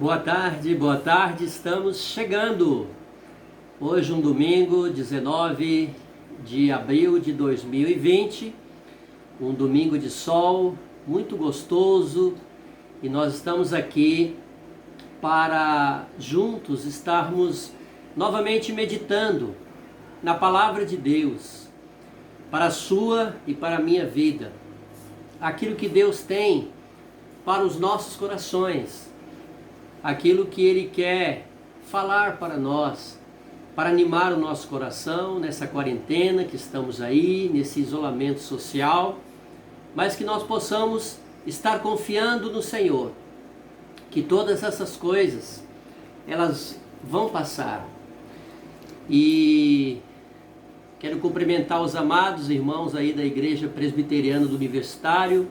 Boa tarde, estamos chegando. Hoje um domingo, 19 de abril de 2020, um domingo de sol, muito gostoso, e nós estamos aqui para juntos estarmos novamente meditando na palavra de Deus, para a sua e para a minha vida, aquilo que Deus tem para os nossos corações, aquilo que Ele quer falar para nós, para animar o nosso coração nessa quarentena que estamos aí, nesse isolamento social, mas que nós possamos estar confiando no Senhor, que todas essas coisas, elas vão passar. E quero cumprimentar os amados irmãos aí da Igreja Presbiteriana do Universitário,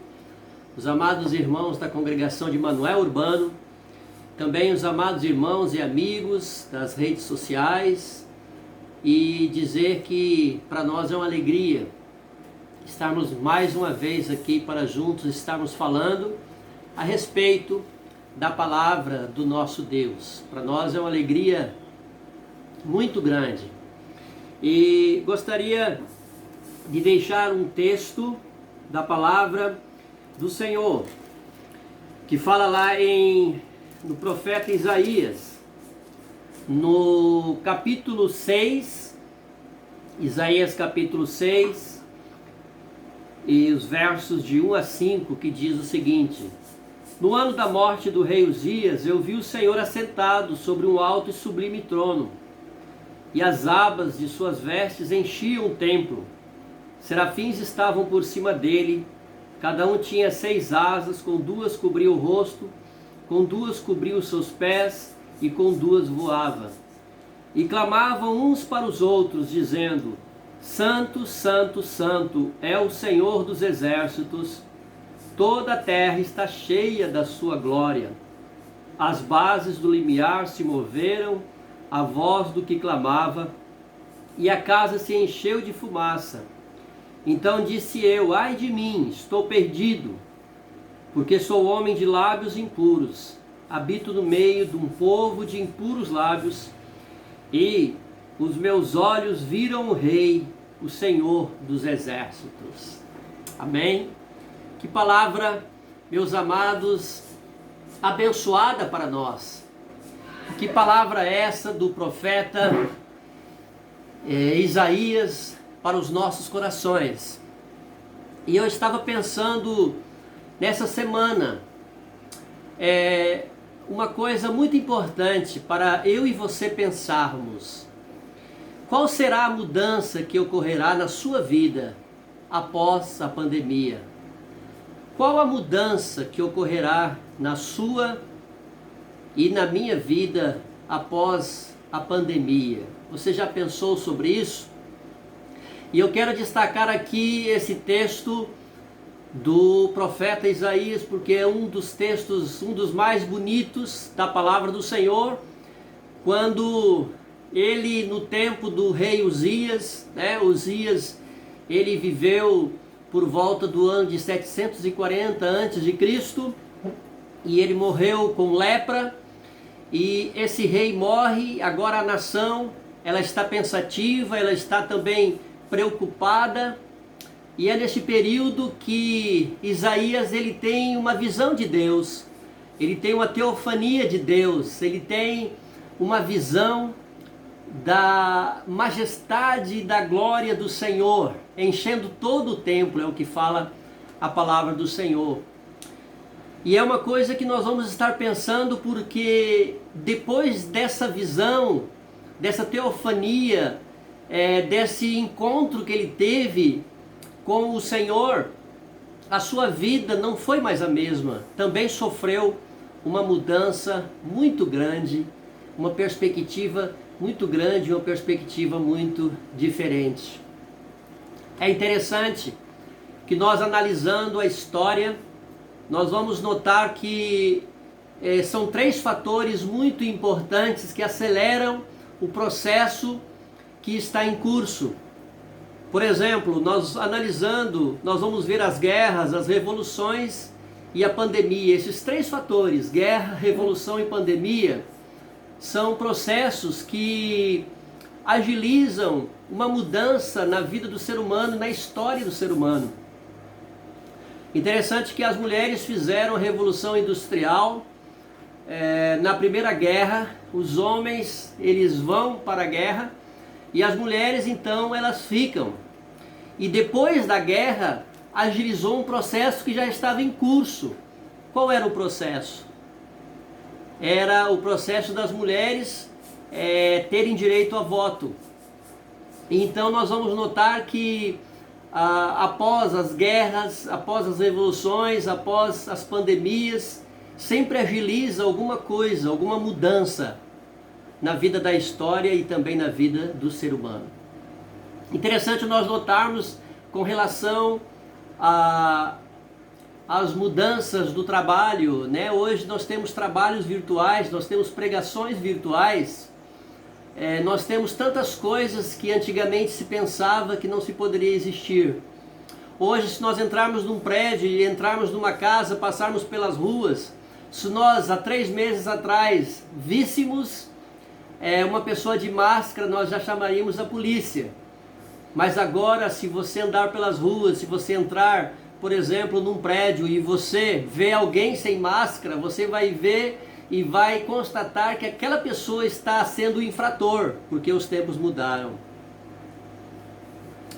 os amados irmãos da Congregação de Manuel Urbano, também os amados irmãos e amigos das redes sociais, e dizer que para nós é uma alegria estarmos mais uma vez aqui para juntos estarmos falando a respeito da palavra do nosso Deus. Para nós é uma alegria muito grande. E gostaria de deixar um texto da palavra do Senhor, que fala lá no profeta Isaías, no capítulo 6, Isaías capítulo 6, e os versos de 1 a 5, que diz o seguinte: No ano da morte do rei Uzias, eu vi o Senhor assentado sobre um alto e sublime trono, e as abas de suas vestes enchiam o templo. Serafins estavam por cima dele, cada um tinha 6 asas, com 2 cobria o rosto, com 2 cobria os seus pés, e com 2 voava. E clamavam uns para os outros, dizendo: Santo, Santo, Santo é o Senhor dos exércitos, toda a terra está cheia da sua glória. As bases do limiar se moveram, a voz do que clamava, e a casa se encheu de fumaça. Então disse eu: ai de mim, estou perdido, porque sou homem de lábios impuros, habito no meio de um povo de impuros lábios, e os meus olhos viram o Rei, o Senhor dos exércitos. Amém? Que palavra, meus amados, abençoada para nós. Que palavra é essa do profeta Isaías para os nossos corações. E eu estava pensando nessa semana, uma coisa muito importante para eu e você pensarmos. Qual será a mudança que ocorrerá na sua vida após a pandemia? Qual a mudança que ocorrerá na sua e na minha vida após a pandemia? Você já pensou sobre isso? E eu quero destacar aqui esse texto do profeta Isaías, porque é um dos textos, um dos mais bonitos da palavra do Senhor, quando ele, no tempo do rei Uzias, Uzias, ele viveu por volta do ano de 740 a.C., e ele morreu com lepra, e esse rei morre. Agora a nação, ela está pensativa, ela está também preocupada, e é nesse período que Isaías ele tem uma visão de Deus, ele tem uma teofania de Deus, ele tem uma visão da majestade e da glória do Senhor, enchendo todo o templo, é o que fala a palavra do Senhor. E é uma coisa que nós vamos estar pensando, porque depois dessa visão, dessa teofania, desse encontro que ele teve com o Senhor, a sua vida não foi mais a mesma. Também sofreu uma mudança muito grande, uma perspectiva muito grande, uma perspectiva muito diferente. É interessante que nós, analisando a história, nós vamos notar que são 3 fatores muito importantes que aceleram o processo que está em curso. Por exemplo, nós analisando, nós vamos ver as guerras, as revoluções e a pandemia, esses três fatores, guerra, revolução e pandemia, são processos que agilizam uma mudança na vida do ser humano, na história do ser humano. Interessante que as mulheres fizeram a revolução industrial na Primeira Guerra. Os homens, eles vão para a guerra e as mulheres, então, elas ficam. E depois da guerra, agilizou um processo que já estava em curso. Qual era o processo? Era o processo das mulheres terem direito a voto. Então nós vamos notar que após as guerras, após as revoluções, após as pandemias, sempre agiliza alguma coisa, alguma mudança na vida da história e também na vida do ser humano. Interessante nós notarmos com relação às mudanças do trabalho, né? Hoje nós temos trabalhos virtuais, nós temos pregações virtuais, nós temos tantas coisas que antigamente se pensava que não se poderia existir. Hoje, se nós entrarmos num prédio e entrarmos numa casa, passarmos pelas ruas, se nós há 3 meses atrás víssemos uma pessoa de máscara, nós já chamaríamos a polícia. Mas agora, se você andar pelas ruas, se você entrar, por exemplo, num prédio e você vê alguém sem máscara, você vai ver e vai constatar que aquela pessoa está sendo infrator, porque os tempos mudaram.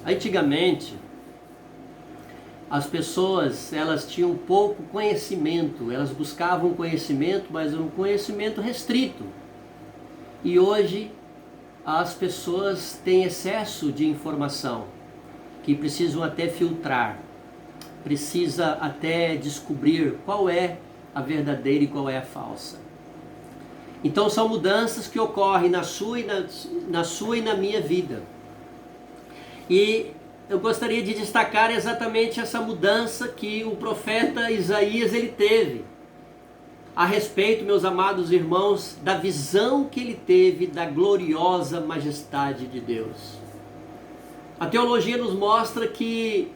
Antigamente, as pessoas, elas tinham pouco conhecimento, elas buscavam conhecimento, mas um conhecimento restrito. E hoje as pessoas têm excesso de informação, que precisam até filtrar, precisa até descobrir qual é a verdadeira e qual é a falsa. Então são mudanças que ocorrem na sua e na minha vida. E eu gostaria de destacar exatamente essa mudança que o profeta Isaías ele teve a respeito, meus amados irmãos, da visão que ele teve da gloriosa majestade de Deus. A teologia nos mostra que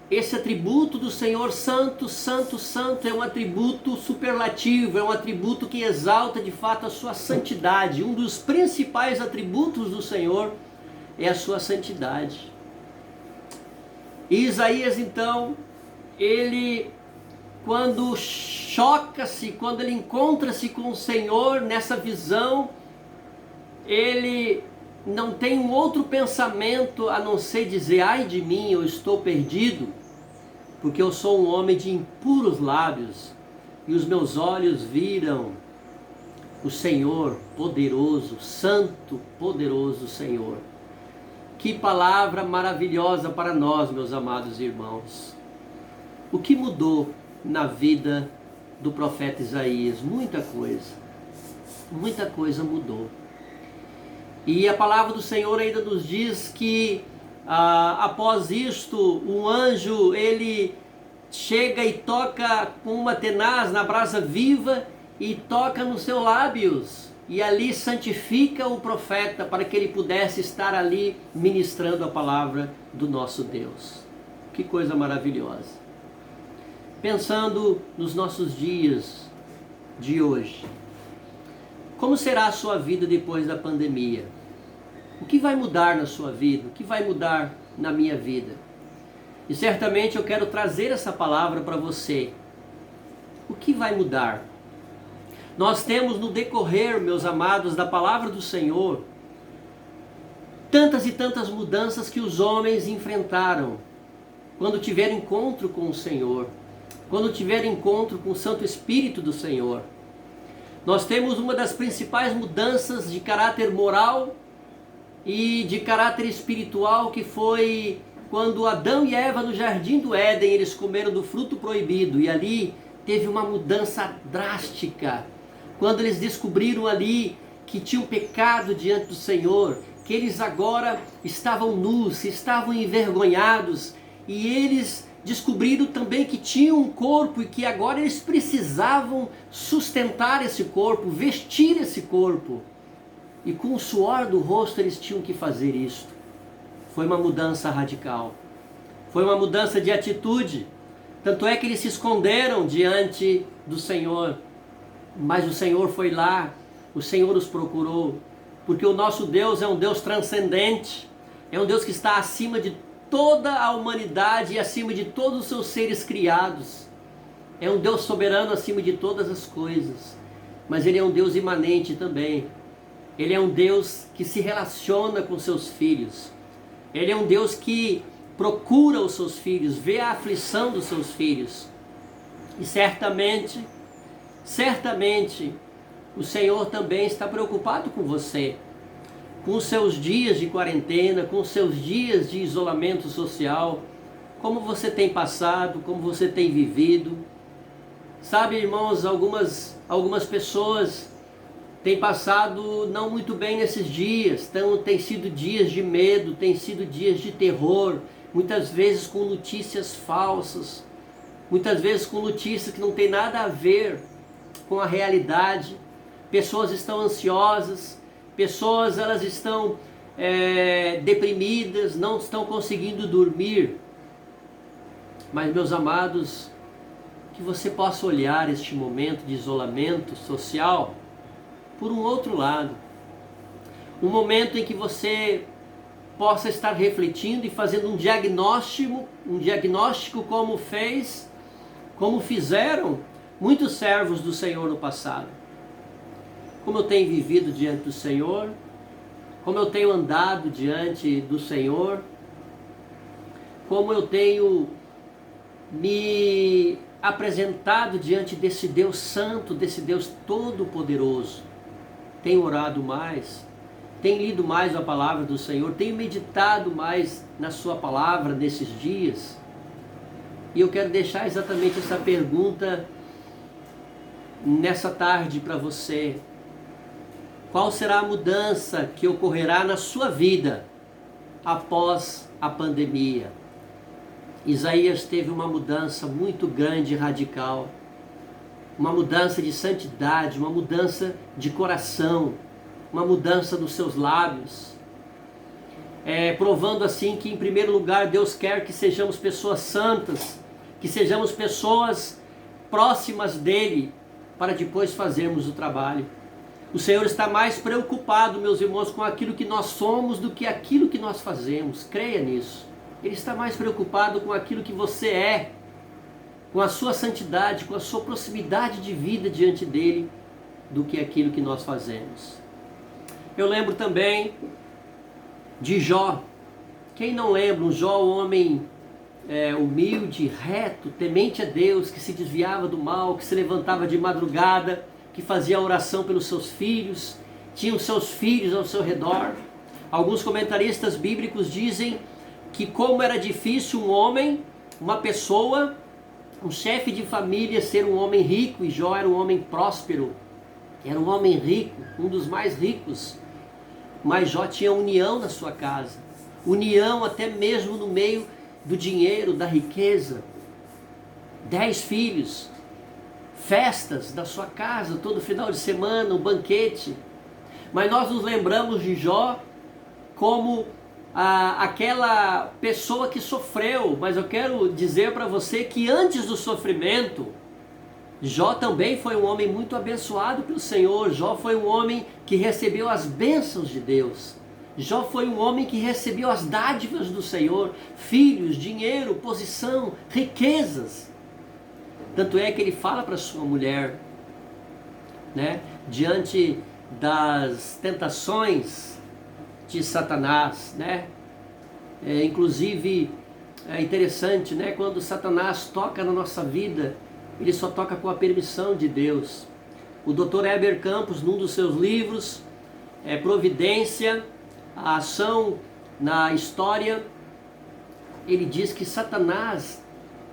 esse atributo do Senhor Santo, Santo, Santo é um atributo superlativo, é um atributo que exalta de fato a sua santidade. Um dos principais atributos do Senhor é a sua santidade. E Isaías então, ele quando choca-se, quando ele encontra-se com o Senhor nessa visão, ele não tem um outro pensamento a não ser dizer: ai de mim, eu estou perdido, porque eu sou um homem de impuros lábios, e os meus olhos viram o Senhor poderoso, santo, poderoso Senhor. Que palavra maravilhosa para nós, meus amados irmãos. O que mudou na vida do profeta Isaías? Muita coisa mudou. E a palavra do Senhor ainda nos diz que após isto, um anjo ele chega e toca com uma tenaz na brasa viva e toca nos seus lábios. E ali santifica o profeta para que ele pudesse estar ali ministrando a palavra do nosso Deus. Que coisa maravilhosa. Pensando nos nossos dias de hoje, como será a sua vida depois da pandemia? O que vai mudar na sua vida? O que vai mudar na minha vida? E certamente eu quero trazer essa palavra para você. O que vai mudar? Nós temos no decorrer, meus amados, da palavra do Senhor, tantas e tantas mudanças que os homens enfrentaram quando tiveram encontro com o Senhor, quando tiveram encontro com o Santo Espírito do Senhor. Nós temos uma das principais mudanças de caráter moral e de caráter espiritual, que foi quando Adão e Eva no jardim do Éden, eles comeram do fruto proibido, e ali teve uma mudança drástica, quando eles descobriram ali que tinham pecado diante do Senhor, que eles agora estavam nus, estavam envergonhados, e eles descobriram também que tinham um corpo e que agora eles precisavam sustentar esse corpo, vestir esse corpo. E com o suor do rosto eles tinham que fazer isto. Foi uma mudança radical. Foi uma mudança de atitude. Tanto é que eles se esconderam diante do Senhor, mas o Senhor foi lá, o Senhor os procurou, porque o nosso Deus é um Deus transcendente, é um Deus que está acima de toda a humanidade e acima de todos os seus seres criados. É um Deus soberano acima de todas as coisas, mas Ele é um Deus imanente também. Ele é um Deus que se relaciona com seus filhos. Ele é um Deus que procura os seus filhos, vê a aflição dos seus filhos. E certamente, o Senhor também está preocupado com você, com os seus dias de quarentena, com os seus dias de isolamento social, como você tem passado, como você tem vivido. Sabe, irmãos, algumas pessoas têm passado não muito bem nesses dias, tem sido dias de medo, tem sido dias de terror, muitas vezes com notícias falsas, muitas vezes com notícias que não tem nada a ver com a realidade. Pessoas estão ansiosas, pessoas elas estão deprimidas, não estão conseguindo dormir. Mas, meus amados, que você possa olhar este momento de isolamento social por um outro lado. Um momento em que você possa estar refletindo e fazendo um diagnóstico como fizeram muitos servos do Senhor no passado. Como eu tenho vivido diante do Senhor, como eu tenho andado diante do Senhor, como eu tenho me apresentado diante desse Deus santo, desse Deus todo-poderoso. Tenho orado mais, tenho lido mais a palavra do Senhor, tenho meditado mais na sua palavra nesses dias. E eu quero deixar exatamente essa pergunta nessa tarde para você. Qual será a mudança que ocorrerá na sua vida após a pandemia? Isaías teve uma mudança muito grande e radical, uma mudança de santidade, uma mudança de coração, uma mudança dos seus lábios, provando assim que em primeiro lugar Deus quer que sejamos pessoas santas, que sejamos pessoas próximas dele, para depois fazermos o trabalho. O Senhor está mais preocupado, meus irmãos, com aquilo que nós somos do que aquilo que nós fazemos. Creia nisso. Ele está mais preocupado com aquilo que você é, com a sua santidade, com a sua proximidade de vida diante dele, do que aquilo que nós fazemos. Eu lembro também de Jó. Quem não lembra? Um Jó, um homem humilde, reto, temente a Deus, que se desviava do mal, que se levantava de madrugada, que fazia oração pelos seus filhos, tinha os seus filhos ao seu redor. Alguns comentaristas bíblicos dizem que como era difícil um homem, uma pessoa, um chefe de família ser um homem rico, e Jó era um homem próspero, era um homem rico, um dos mais ricos, mas Jó tinha união na sua casa, união até mesmo no meio do dinheiro, da riqueza. 10 filhos, festas da sua casa, todo final de semana, um banquete. Mas nós nos lembramos de Jó como aquela pessoa que sofreu. Mas eu quero dizer para você que antes do sofrimento, Jó também foi um homem muito abençoado pelo Senhor. Jó foi um homem que recebeu as bênçãos de Deus. Jó foi um homem que recebeu as dádivas do Senhor, filhos, dinheiro, posição, riquezas. Tanto é que ele fala para sua mulher, diante das tentações de Satanás, inclusive é interessante, quando Satanás toca na nossa vida, ele só toca com a permissão de Deus. O Dr. Heber Campos, num dos seus livros, Providência, a ação na história, ele diz que Satanás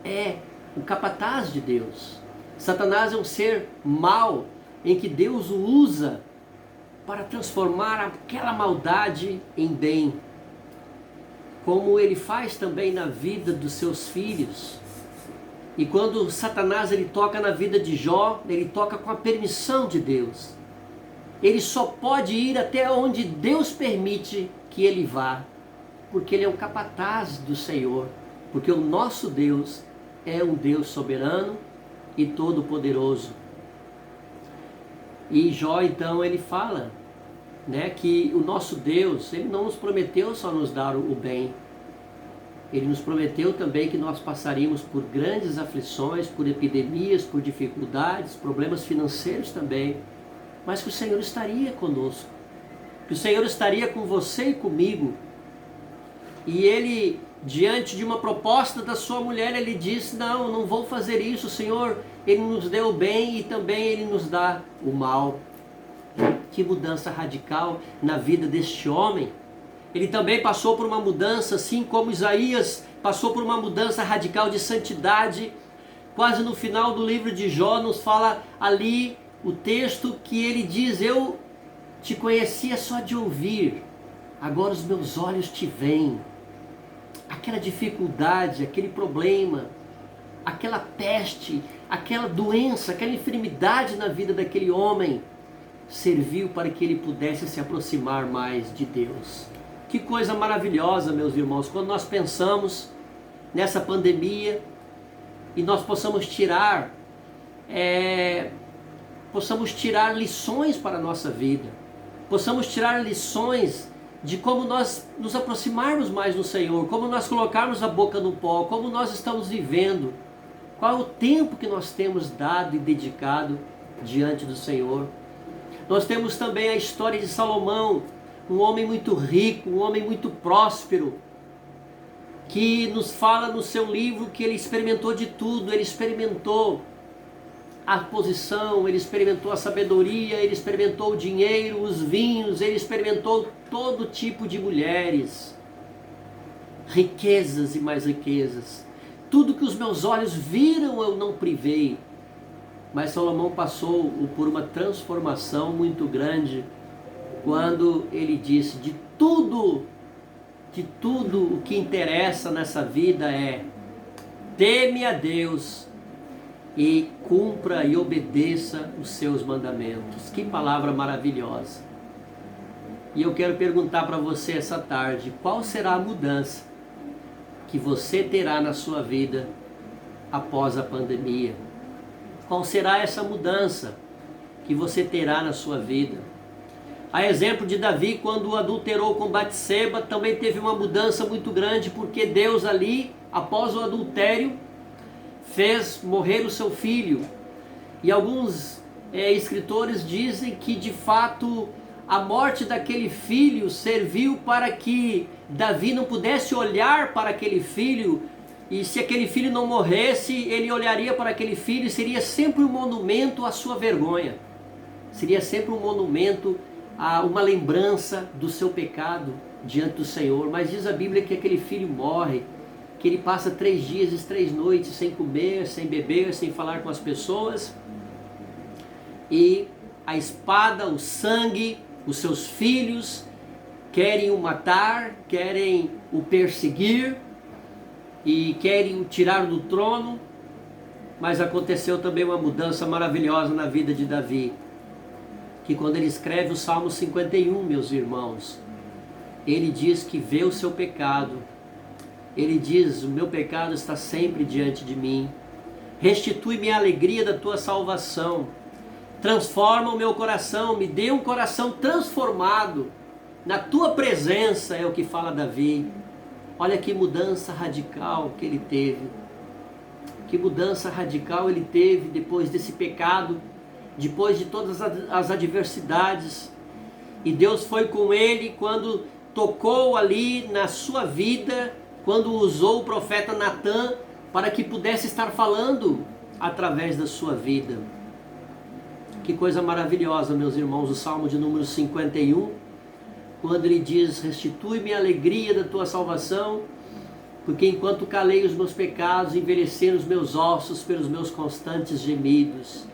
é o capataz de Deus. Satanás é um ser mau, em que Deus o usa para transformar aquela maldade em bem, como ele faz também na vida dos seus filhos. E quando Satanás ele toca na vida de Jó, ele toca com a permissão de Deus. Ele só pode ir até onde Deus permite que ele vá, porque ele é o capataz do Senhor, porque o nosso Deus é um Deus soberano e todo-poderoso. E Jó, então, ele fala, né, que o nosso Deus, ele não nos prometeu só nos dar o bem. Ele nos prometeu também que nós passaríamos por grandes aflições, por epidemias, por dificuldades, problemas financeiros também, mas que o Senhor estaria conosco, que o Senhor estaria com você e comigo. E ele, diante de uma proposta da sua mulher, ele disse: não vou fazer isso, o Senhor, ele nos deu o bem e também ele nos dá o mal. Que mudança radical na vida deste homem. Ele também passou por uma mudança, assim como Isaías passou por uma mudança radical de santidade. Quase no final do livro de Jó nos fala ali o texto que ele diz: eu te conhecia só de ouvir, agora os meus olhos te veem. Aquela dificuldade, aquele problema, aquela peste, aquela doença, aquela enfermidade na vida daquele homem serviu para que ele pudesse se aproximar mais de Deus. Que coisa maravilhosa, meus irmãos, quando nós pensamos nessa pandemia e nós possamos tirar lições para a nossa vida, possamos tirar lições de como nós nos aproximarmos mais do Senhor, como nós colocarmos a boca no pó, como nós estamos vivendo, qual é o tempo que nós temos dado e dedicado diante do Senhor. Nós temos também a história de Salomão, um homem muito rico, um homem muito próspero, que nos fala no seu livro que ele experimentou de tudo. Ele experimentou a posição, ele experimentou a sabedoria, ele experimentou o dinheiro, os vinhos, ele experimentou todo tipo de mulheres, riquezas e mais riquezas. Tudo que os meus olhos viram eu não privei. Mas Salomão passou por uma transformação muito grande quando ele disse: de tudo o que interessa nessa vida é teme a Deus e cumpra e obedeça os seus mandamentos. Que palavra maravilhosa! E eu quero perguntar para você essa tarde: qual será a mudança que você terá na sua vida após a pandemia? Qual será essa mudança que você terá na sua vida? A exemplo de Davi, quando adulterou com Batseba, também teve uma mudança muito grande, porque Deus ali, após o adultério, fez morrer o seu filho. E alguns escritores dizem que de fato a morte daquele filho serviu para que Davi não pudesse olhar para aquele filho, e se aquele filho não morresse, ele olharia para aquele filho e seria sempre um monumento à sua vergonha, seria sempre um monumento a uma lembrança do seu pecado diante do Senhor. Mas diz a Bíblia que aquele filho morre, que ele passa 3 dias e 3 noites sem comer, sem beber, sem falar com as pessoas, e a espada, o sangue, os seus filhos querem o matar, querem o perseguir e querem o tirar do trono. Mas aconteceu também uma mudança maravilhosa na vida de Davi, que quando ele escreve o Salmo 51, meus irmãos, ele diz que vê o seu pecado, ele diz: o meu pecado está sempre diante de mim, restitui-me a alegria da tua salvação, transforma o meu coração, me dê um coração transformado na tua presença, é o que fala Davi. Olha que mudança radical que ele teve, que mudança radical ele teve depois desse pecado, depois de todas as adversidades. E Deus foi com ele quando tocou ali na sua vida, quando usou o profeta Natã para que pudesse estar falando através da sua vida. Que coisa maravilhosa, meus irmãos, o Salmo de número 51, quando ele diz: restitui-me a alegria da tua salvação, porque enquanto calei os meus pecados, envelheceram os meus ossos pelos meus constantes gemidos.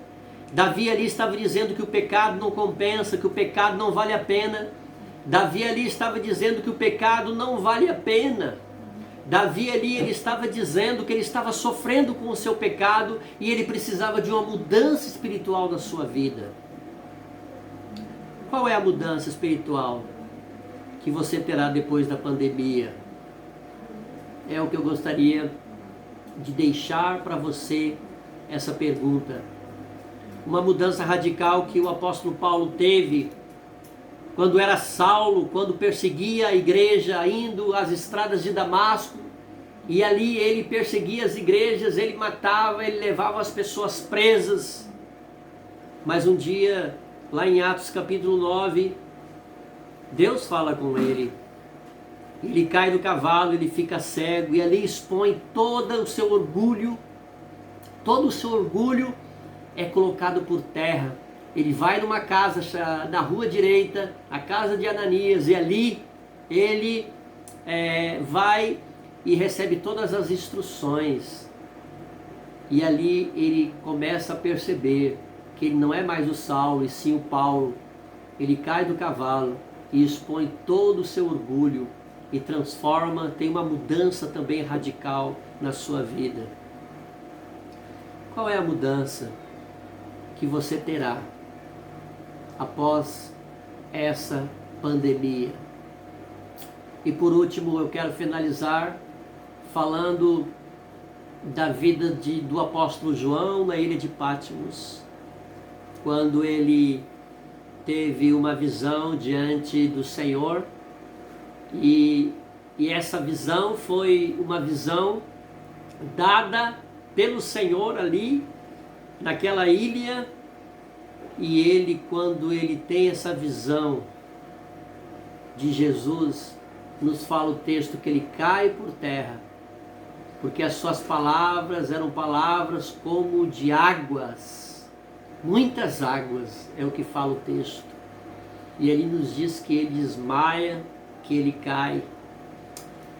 Davi ali estava dizendo que o pecado não compensa, que o pecado não vale a pena. Davi ali estava dizendo que o pecado não vale a pena. Davi ali, ele estava dizendo que ele estava sofrendo com o seu pecado e ele precisava de uma mudança espiritual na sua vida. Qual é a mudança espiritual que você terá depois da pandemia? É o que eu gostaria de deixar para você essa pergunta. Uma mudança radical que o apóstolo Paulo teve quando era Saulo, quando perseguia a igreja, indo às estradas de Damasco, e ali ele perseguia as igrejas, ele matava, ele levava as pessoas presas. Mas um dia, lá em Atos capítulo 9, Deus fala com ele. Ele cai do cavalo, ele fica cego, e ali expõe todo o seu orgulho é colocado por terra. Ele vai numa casa na rua direita, a casa de Ananias, e ali ele vai e recebe todas as instruções. E ali ele começa a perceber que ele não é mais o Saulo, e sim o Paulo. Ele cai do cavalo e expõe todo o seu orgulho e transforma, tem uma mudança também radical na sua vida. Qual é a mudança que você terá após essa pandemia? E por último, eu quero finalizar falando da vida do apóstolo João na ilha de Patmos, quando ele teve uma visão diante do Senhor, e essa visão foi uma visão dada pelo Senhor ali naquela ilha. E ele, quando ele tem essa visão de Jesus, nos fala o texto que ele cai por terra, porque as suas palavras eram palavras como de águas, muitas águas, é o que fala o texto. E ele nos diz que ele desmaia, que ele cai.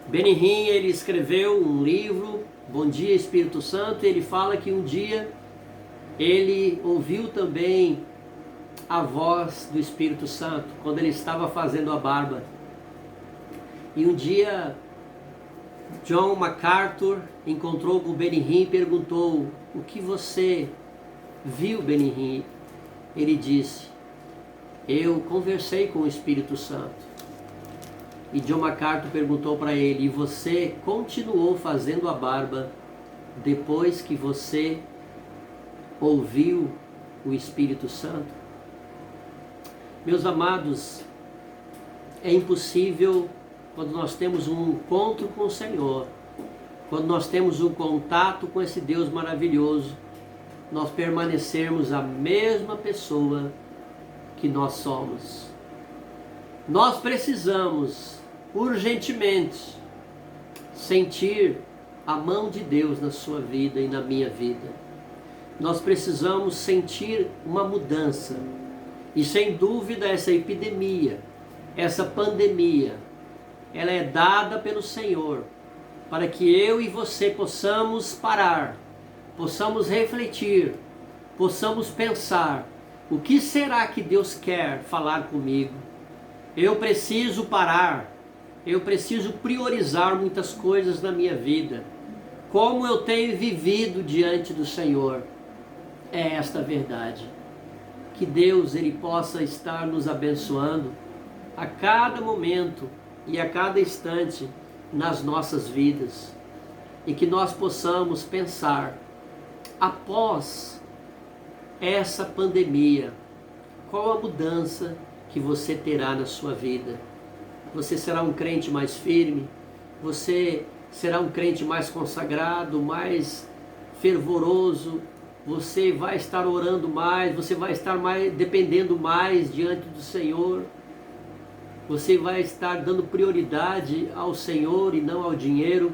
Benny Hinn, ele escreveu um livro, Bom Dia Espírito Santo, e ele fala que um dia ele ouviu também a voz do Espírito Santo quando ele estava fazendo a barba. E um dia John MacArthur encontrou com Benny Hinn e perguntou: o que você viu, Benny Hinn? Ele disse: eu conversei com o Espírito Santo. E John MacArthur perguntou para ele: e você continuou fazendo a barba depois que você ouviu o Espírito Santo? Meus amados, é impossível, quando nós temos um encontro com o Senhor, quando nós temos um contato com esse Deus maravilhoso, nós permanecermos a mesma pessoa que nós somos. Nós precisamos urgentemente sentir a mão de Deus na sua vida e na minha vida. Nós precisamos sentir uma mudança. E sem dúvida essa epidemia, essa pandemia, ela é dada pelo Senhor para que eu e você possamos parar, possamos refletir, possamos pensar: o que será que Deus quer falar comigo? Eu preciso parar, eu preciso priorizar muitas coisas na minha vida. Como eu tenho vivido diante do Senhor? É esta a verdade. Que Deus ele possa estar nos abençoando a cada momento e a cada instante nas nossas vidas. E que nós possamos pensar, após essa pandemia, qual a mudança que você terá na sua vida? Você será um crente mais firme? Você será um crente mais consagrado, mais fervoroso? Você vai estar orando mais? Você vai estar mais dependendo mais diante do Senhor? Você vai estar dando prioridade ao Senhor e não ao dinheiro?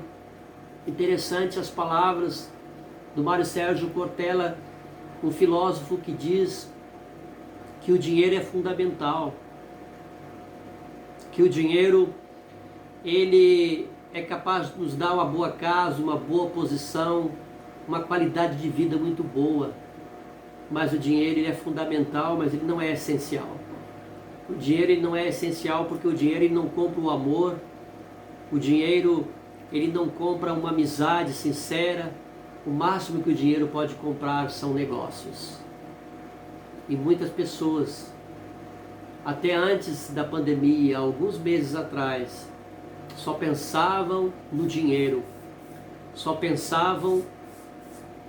Interessante as palavras do Mário Sérgio Cortella, um filósofo que diz que o dinheiro é fundamental, que o dinheiro ele é capaz de nos dar uma boa casa, uma boa posição, uma qualidade de vida muito boa, mas o dinheiro ele é fundamental, mas ele não é essencial. O dinheiro ele não é essencial porque o dinheiro ele não compra o amor, o dinheiro ele não compra uma amizade sincera. O máximo que o dinheiro pode comprar são negócios. E muitas pessoas, até antes da pandemia, alguns meses atrás, só pensavam no dinheiro, só pensavam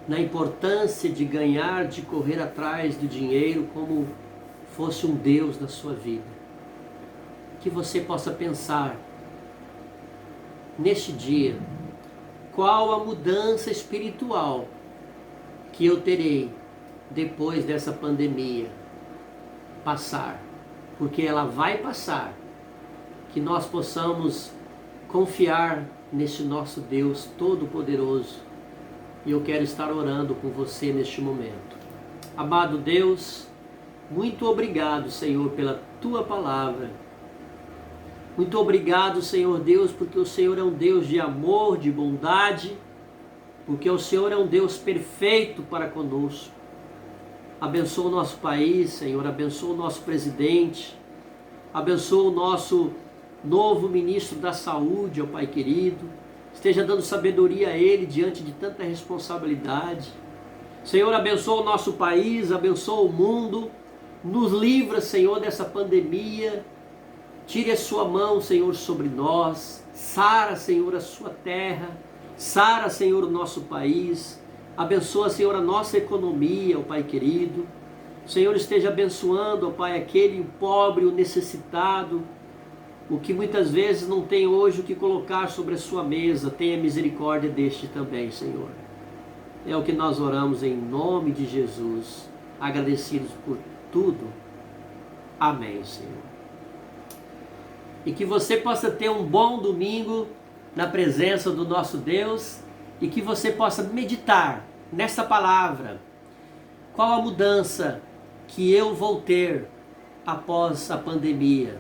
na importância de ganhar, de correr atrás do dinheiro como fosse um Deus na sua vida. Que você possa pensar neste dia, qual a mudança espiritual que eu terei depois dessa pandemia passar, porque ela vai passar. Que nós possamos confiar nesse nosso Deus Todo-Poderoso. E eu quero estar orando com você neste momento. Amado Deus, muito obrigado, Senhor, pela Tua palavra. Muito obrigado, Senhor Deus, porque o Senhor é um Deus de amor, de bondade, porque o Senhor é um Deus perfeito para conosco. Abençoa o nosso país, Senhor, abençoa o nosso presidente, abençoa o nosso novo ministro da saúde, ó Pai querido. Esteja dando sabedoria a ele diante de tanta responsabilidade. Senhor, abençoa o nosso país, abençoa o mundo. Nos livra, Senhor, dessa pandemia. Tire a sua mão, Senhor, sobre nós. Sara, Senhor, a sua terra. Sara, Senhor, o nosso país. Abençoa, Senhor, a nossa economia, ó Pai querido. Senhor, esteja abençoando, ó Pai, aquele pobre, o necessitado, o que muitas vezes não tem hoje o que colocar sobre a sua mesa. Tenha misericórdia deste também, Senhor. É o que nós oramos em nome de Jesus, agradecidos por tudo. Amém, Senhor. E que você possa ter um bom domingo na presença do nosso Deus e que você possa meditar nessa palavra. Qual a mudança que eu vou ter após a pandemia,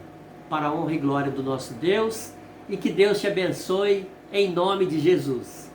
para a honra e glória do nosso Deus, e que Deus te abençoe em nome de Jesus.